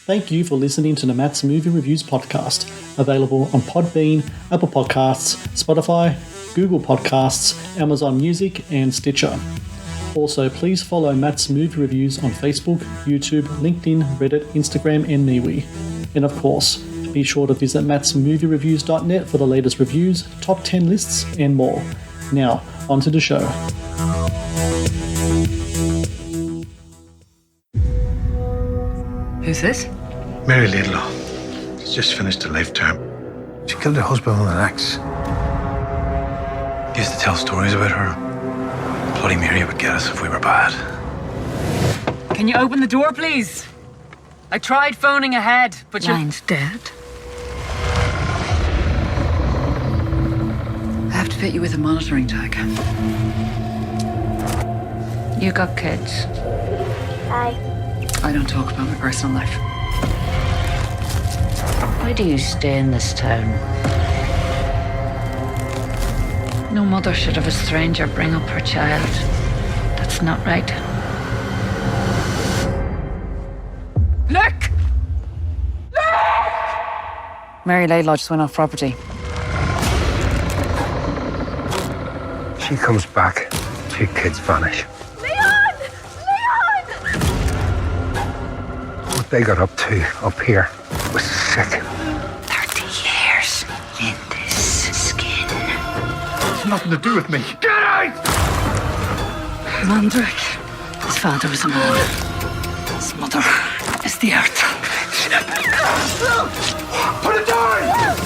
Thank you for listening to the Matt's Movie Reviews podcast, available on Podbean, Apple Podcasts, Spotify, Google Podcasts, Amazon Music, and Stitcher. Also, please follow Matt's Movie Reviews on Facebook, YouTube, LinkedIn, Reddit, Instagram, and MeWe. And of course, be sure to visit mattsmoviereviews.net for the latest reviews, top 10 lists, and more. Now, on to the show. Who's this? Mary Laidlaw. She's just finished a life term. She killed her husband with an axe. Used to tell stories about her. Bloody Mary would get us if we were bad. Can you open the door, please? I tried phoning ahead, but Line's dead. I have to fit you with a monitoring tag. You got kids? Hi. I don't talk about my personal life. Why do you stay in this town? No mother should have a stranger bring up her child. That's not right. Look! Mary Laidlaw just went off property. She comes back. 2 kids vanish. What they got up to up here was sick. 30 years in this skin. It's nothing to do with me. Get out! Mandrake. His father was a man. His mother is the earth. Put it down!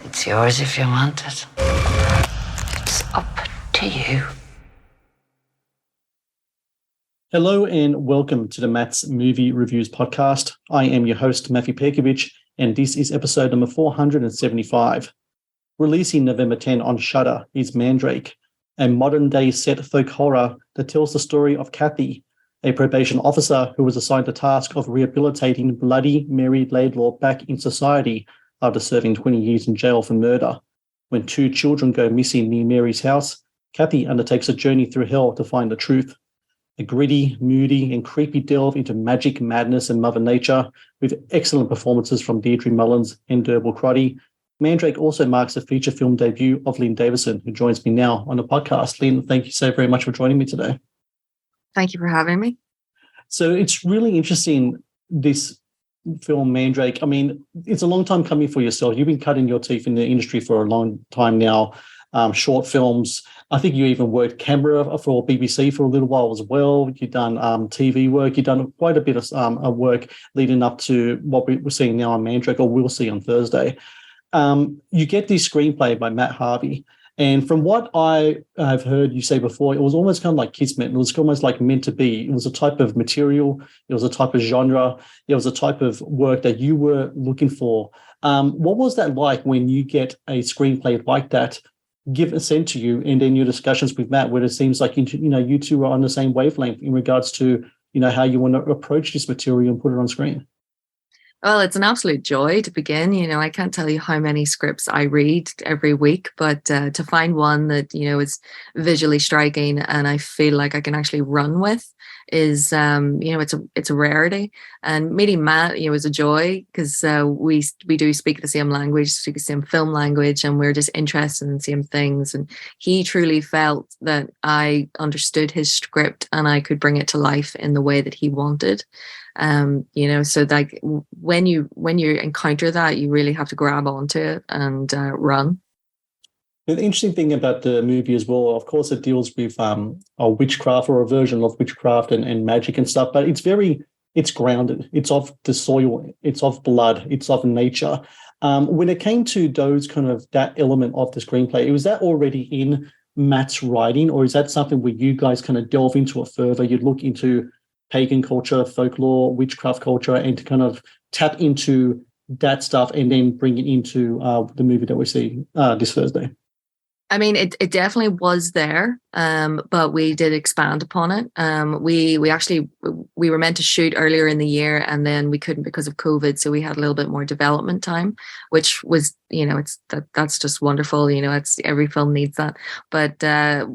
It's yours if you want it. It's up to you. Hello and welcome to the Matt's Movie Reviews podcast. I am your host, Matthew Pejkovic, and this is episode number 475. Releasing November 10 on Shudder is Mandrake, a modern-day set folk horror that tells the story of Cathy, a probation officer who was assigned the task of rehabilitating bloody Mary Laidlaw back in society after serving 20 years in jail for murder. When 2 children go missing near Mary's house, Cathy undertakes a journey through hell to find the truth. A gritty, moody, and creepy delve into magic, madness, and Mother Nature, with excellent performances from Deirdre Mullins and Derbil Crotty. Mandrake also marks the feature film debut of Lynne Davison, who joins me now on the podcast. Lynne, thank you so very much for joining me today. Thank you for having me. So it's really interesting, this film Mandrake. I mean, it's a long time coming for yourself. You've been cutting your teeth in the industry for a long time now. Short films. I think you even worked camera for BBC for a little while as well. You've done TV work. You've done quite a bit of work leading up to what we're seeing now on Mandrake, or we'll see on Thursday. You get this screenplay by Matt Harvey. And from what I have heard you say before, it was almost kind of like kismet. It was almost like meant to be. It was a type of material. It was a type of genre. It was a type of work that you were looking for. What was that like when you get a screenplay like that sent to you, and then your discussions with Matt, where it seems like you two are on the same wavelength in regards to how you want to approach this material and put it on screen? Well, it's an absolute joy to begin. I can't tell you how many scripts I read every week, but to find one that, is visually striking and I feel like I can actually run with is, it's a rarity. And meeting Matt, is a joy because we do speak the same language, speak the same film language, and we're just interested in the same things. And he truly felt that I understood his script and I could bring it to life in the way that he wanted. So like when you encounter that, you really have to grab onto it and run. The interesting thing about the movie as well, of course, it deals with a witchcraft or a version of witchcraft and magic and stuff, but it's grounded. It's of the soil. It's of blood. It's of nature. When it came to those kind of that element of the screenplay, was that already in Matt's writing, or is that something where you guys kind of delve into it further? You'd look into pagan culture, folklore, witchcraft culture, and to kind of tap into that stuff and then bring it into the movie that we see this Thursday? I mean, it definitely was there. but we did expand upon it. We actually we were meant to shoot earlier in the year, and then we couldn't because of COVID. So we had a little bit more development time, which was, that's just wonderful. It's every film needs that. But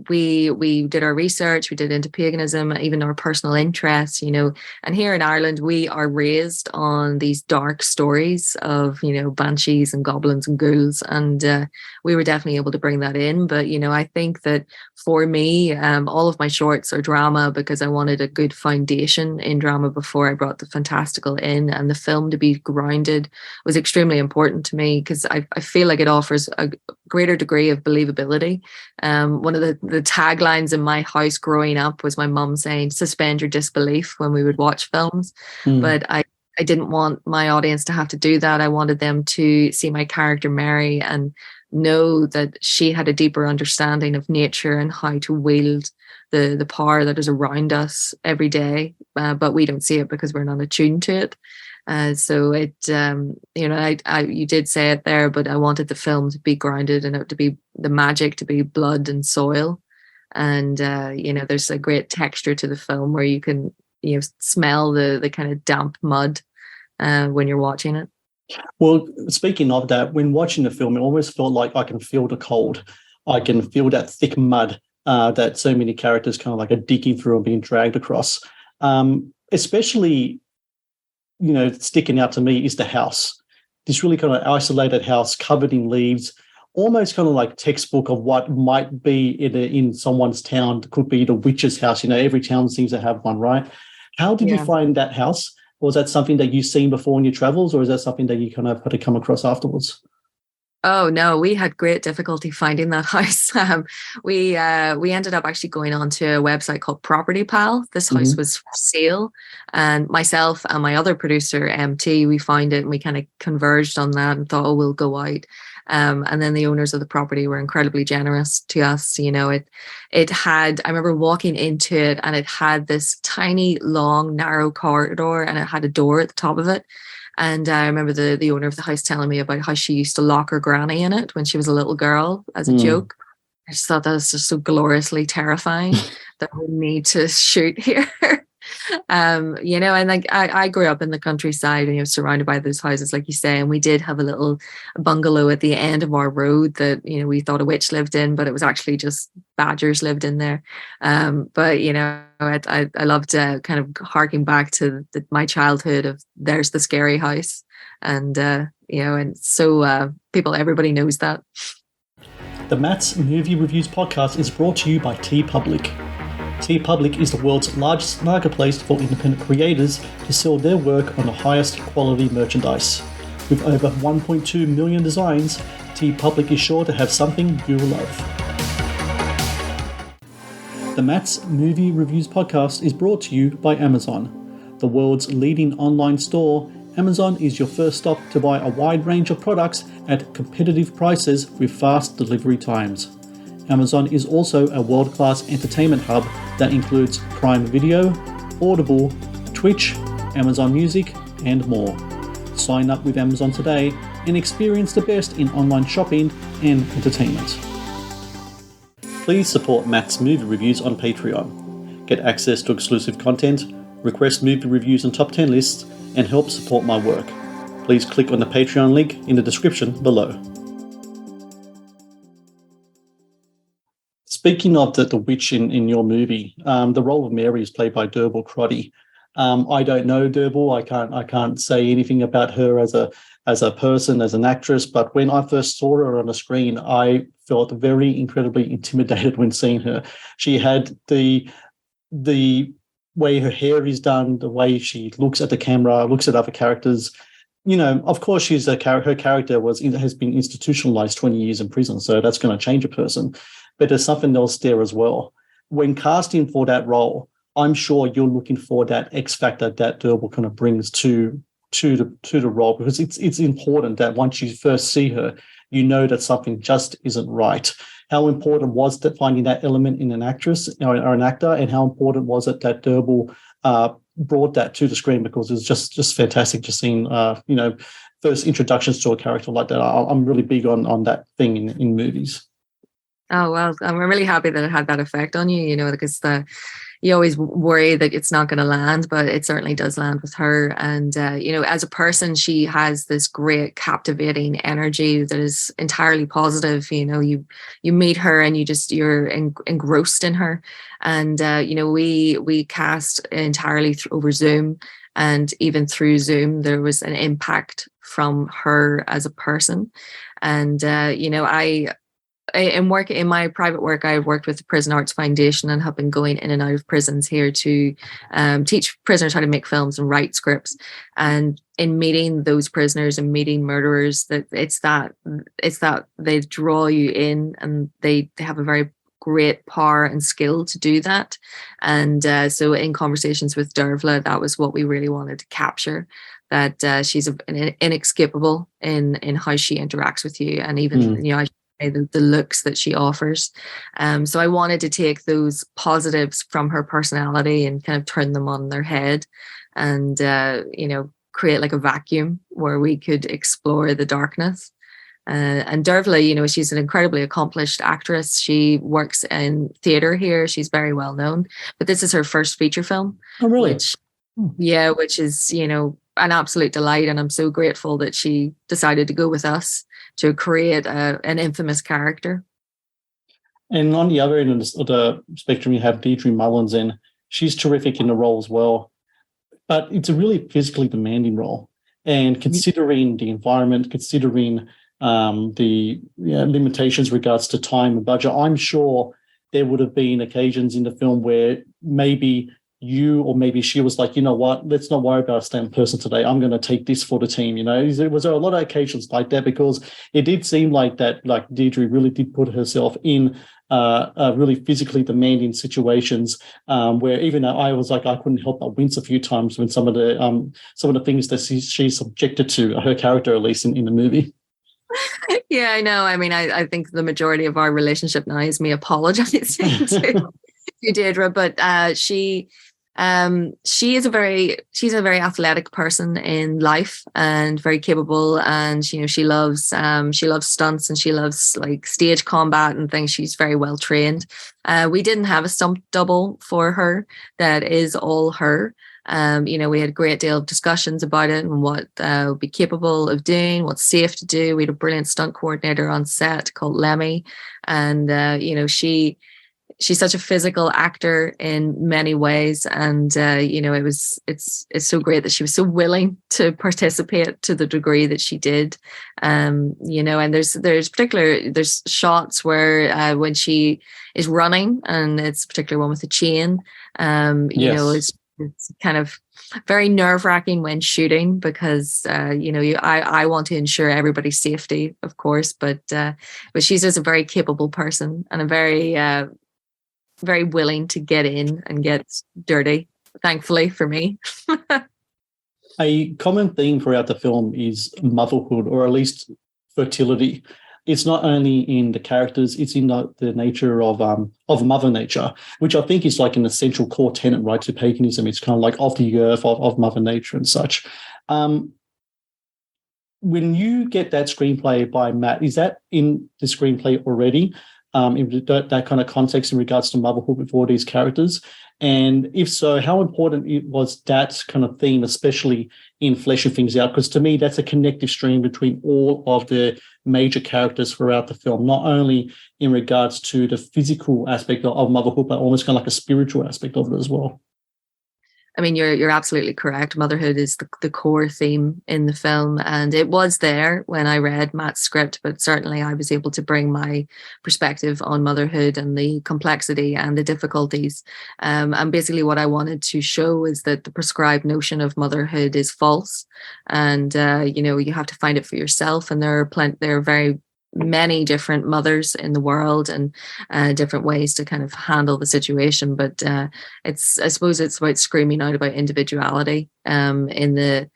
we did our research, we did into paganism, even our personal interests. And here in Ireland, we are raised on these dark stories of banshees and goblins and ghouls, and we were definitely able to bring that in. But I think that for me, all of my shorts are drama because I wanted a good foundation in drama before I brought the fantastical in, and the film to be grounded was extremely important to me because I feel like it offers a greater degree of believability. One of the taglines in my house growing up was my mum saying, "Suspend your disbelief" when we would watch films. But I didn't want my audience to have to do that. I wanted them to see my character Mary and know that she had a deeper understanding of nature and how to wield the power that is around us every day, but we don't see it because we're not attuned to it. So it, you did say it there, but I wanted the film to be grounded and it to be the magic to be blood and soil. And, there's a great texture to the film where you can, smell the kind of damp mud when you're watching it. Well, speaking of that, when watching the film, it almost felt like I can feel the cold. I can feel that thick mud that so many characters kind of like are digging through and being dragged across. Especially, sticking out to me is the house. This really kind of isolated house covered in leaves, almost kind of like textbook of what might be in someone's town. It could be the witch's house. Every town seems to have one, right? How did you find that house? Was that something that you've seen before in your travels, or is that something that you kind of had to come across afterwards? Oh no, we had great difficulty finding that house. We ended up actually going onto a website called Property Pal. This house was for sale, and myself and my other producer MT, we found it and we kind of converged on that and thought, oh, we'll go out. And then the owners of the property were incredibly generous to us. It had, I remember walking into it and it had this tiny, long, narrow corridor and it had a door at the top of it. And I remember the owner of the house telling me about how she used to lock her granny in it when she was a little girl as a joke. I just thought that was just so gloriously terrifying that we need to shoot here. And like I grew up in the countryside and surrounded by those houses, like you say, and we did have a little bungalow at the end of our road that we thought a witch lived in, but it was actually just badgers lived in there. But I loved kind of harking back to my childhood of there's the scary house, and and so everybody knows that. The Matt's Movie Reviews podcast is brought to you by TeePublic. TeePublic is the world's largest marketplace for independent creators to sell their work on the highest quality merchandise. With over 1.2 million designs, TeePublic is sure to have something you'll love. The Matt's Movie Reviews podcast is brought to you by Amazon. The world's leading online store, Amazon is your first stop to buy a wide range of products at competitive prices with fast delivery times. Amazon is also a world-class entertainment hub that includes Prime Video, Audible, Twitch, Amazon Music, and more. Sign up with Amazon today and experience the best in online shopping and entertainment. Please support Matt's Movie Reviews on Patreon. Get access to exclusive content, request movie reviews and top 10 lists, and help support my work. Please click on the Patreon link in the description below. Speaking of the witch in your movie, the role of Mary is played by Derbil Crotty. I don't know Derbil. I can't say anything about her as a person, as an actress. But when I first saw her on the screen, I felt very incredibly intimidated when seeing her. She had the way her hair is done, the way she looks at the camera, looks at other characters. Of course, her character has been institutionalized 20 years in prison, so that's going to change a person. But there's something else there as well. When casting for that role, I'm sure you're looking for that X factor that Derbil kind of brings to the role, because it's important that once you first see her, that something just isn't right. How important was that, finding that element in an actress or an actor, and how important was it that Derbil brought that to the screen? Because it's just fantastic just seeing first introductions to a character like that. I'm really big on that thing in movies. Oh, well, I'm really happy that it had that effect on you, because you always worry that it's not going to land, but it certainly does land with her. And, as a person, she has this great captivating energy that is entirely positive. You meet her and you're engrossed in her. And, we cast entirely over Zoom, and even through Zoom, there was an impact from her as a person. And, in my private work, I worked with the Prison Arts Foundation and have been going in and out of prisons here to teach prisoners how to make films and write scripts. And in meeting those prisoners and meeting murderers, that it's that they draw you in, and they have a very great power and skill to do that. And so in conversations with Dervla, that was what we really wanted to capture, that she's inescapable in how she interacts with you, and even the looks that she offers. So I wanted to take those positives from her personality and kind of turn them on their head, and create like a vacuum where we could explore the darkness. And Dervla, she's an incredibly accomplished actress. She works in theatre here. She's very well known, but this is her first feature film. Oh, really? Which is, an absolute delight. And I'm so grateful that she decided to go with us to create an infamous character. And on the other end of the spectrum, you have Deirdre Mullins, and she's terrific in the role as well. But it's a really physically demanding role. And considering the environment, considering the limitations regards to time and budget, I'm sure there would have been occasions in the film where maybe you or maybe she was like, you know what, let's not worry about a stand person today. I'm going to take this for the team. Was there a lot of occasions like that? Because it did seem like that, like Deirdre really did put herself in really physically demanding situations where even I was like, I couldn't help but wince a few times when some of the things that she's subjected to, her character at least in the movie. Yeah, I know. I mean, I think the majority of our relationship now is me apologizing to Deirdre, but she's a very athletic person in life and very capable, and she loves stunts, and she loves like stage combat and things. She's very well trained. We didn't have a stunt double for her that is all her. We had a great deal of discussions about it and what would be capable of doing, what's safe to do. We had a brilliant stunt coordinator on set called Lemmy, and she's such a physical actor in many ways, and it's so great that she was so willing to participate to the degree that she did. And there's shots where when she is running, and it's a particular one with the chain, it's kind of very nerve-wracking when shooting, because I want to ensure everybody's safety, of course, but she's just a very capable person, and a very willing to get in and get dirty, thankfully for me. A common theme throughout the film is motherhood, or at least fertility. It's not only in the characters, it's in the nature of Mother Nature, which I think is like an essential core tenet, right, to paganism. It's kind of like of the earth, of Mother Nature and such. When you get that screenplay by Matt, is that in the screenplay already? In that kind of context in regards to motherhood with all these characters? And if so, how important it was that kind of theme, especially in fleshing things out? Because to me, that's a connective stream between all of the major characters throughout the film, not only in regards to the physical aspect of motherhood, but almost kind of like a spiritual aspect of it as well. I mean, you're absolutely correct. Motherhood is the core theme in the film, and it was there when I read Matt's script, but certainly I was able to bring my perspective on motherhood and the complexity and the difficulties. And basically what I wanted to show is that the prescribed notion of motherhood is false, and you have to find it for yourself. And there are very many different mothers in the world, and different ways to kind of handle the situation. But I suppose it's about screaming out about individuality in the,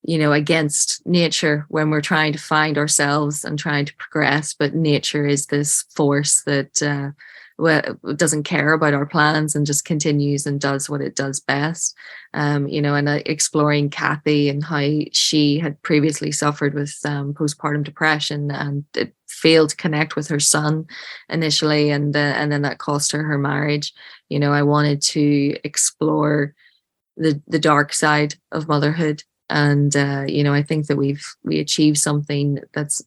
against nature when we're trying to find ourselves and trying to progress. But nature is this force that doesn't care about our plans and just continues and does what it does best. You know, and exploring Cathy and how she had previously suffered with postpartum depression and it failed to connect with her son initially, and then that cost her marriage. You know, I wanted to explore the dark side of motherhood, and you know, I think that we achieved something that's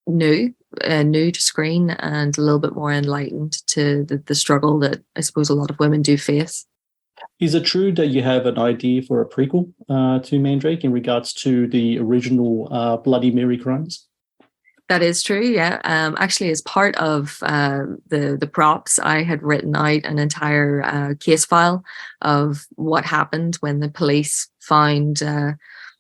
new to screen and a little bit more enlightened to the struggle that I suppose a lot of women do face. Is it true that you have an idea for a prequel to Mandrake in regards to the original Bloody Mary crimes? That is true, yeah. Actually, as part of the props, I had written out an entire case file of what happened when the police found,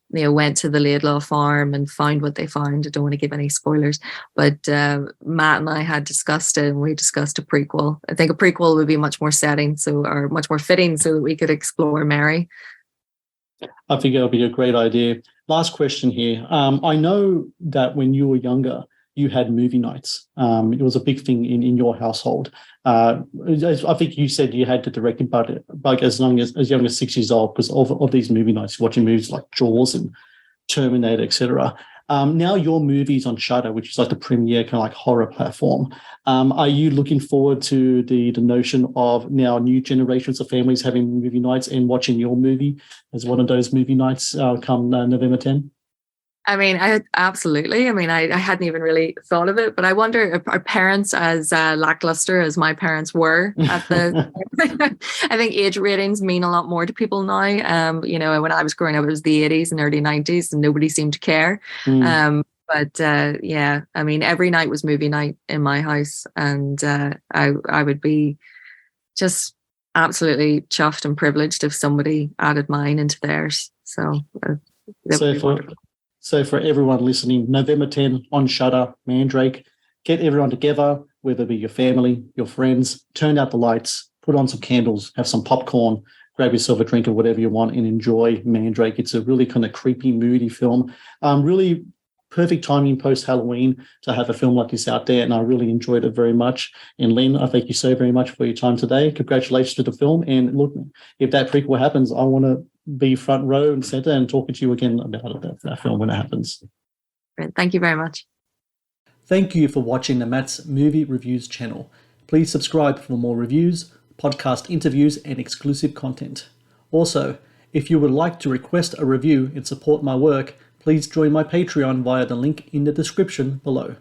went to the Laidlaw farm and found what they found. I don't want to give any spoilers, but Matt and I had discussed it, and we discussed a prequel. I think a prequel would be much more fitting, so that we could explore Mary. I think it'll be a great idea. Last question here. I know that when you were younger, you had movie nights. It was a big thing in your household. I think you said you had to direct it, but as young as 6 years old, because of these movie nights, watching movies like Jaws and Terminator, etc. Now your movie's on Shudder, which is like the premier kind of like horror platform. Are you looking forward to the notion of now new generations of families having movie nights and watching your movie as one of those movie nights come November 10? I mean, absolutely. I mean, I hadn't even really thought of it, but I wonder if our parents as lackluster as my parents were at the. I think age ratings mean a lot more to people now. You know, when I was growing up, it was the 80s and early 90s, and nobody seemed to care. But yeah, I mean, every night was movie night in my house, and I would be just absolutely chuffed and privileged if somebody added mine into theirs. So that would be wonderful. So for everyone listening, November 10 on Shudder, Mandrake, get everyone together, whether it be your family, your friends, turn out the lights, put on some candles, have some popcorn, grab yourself a drink or whatever you want and enjoy Mandrake. It's a really kind of creepy, moody film. Really perfect timing post-Halloween to have a film like this out there, and I really enjoyed it very much. And Lynne, I thank you so very much for your time today. Congratulations to the film. And look, if that prequel happens, I want to be front row and center and talking to you again about that film when it happens. Great. Thank you very much. Thank you for watching the Matt's Movie Reviews channel. Please subscribe for more reviews, podcast interviews, and exclusive content. Also, if you would like to request a review and support my work, please join my Patreon via the link in the description below.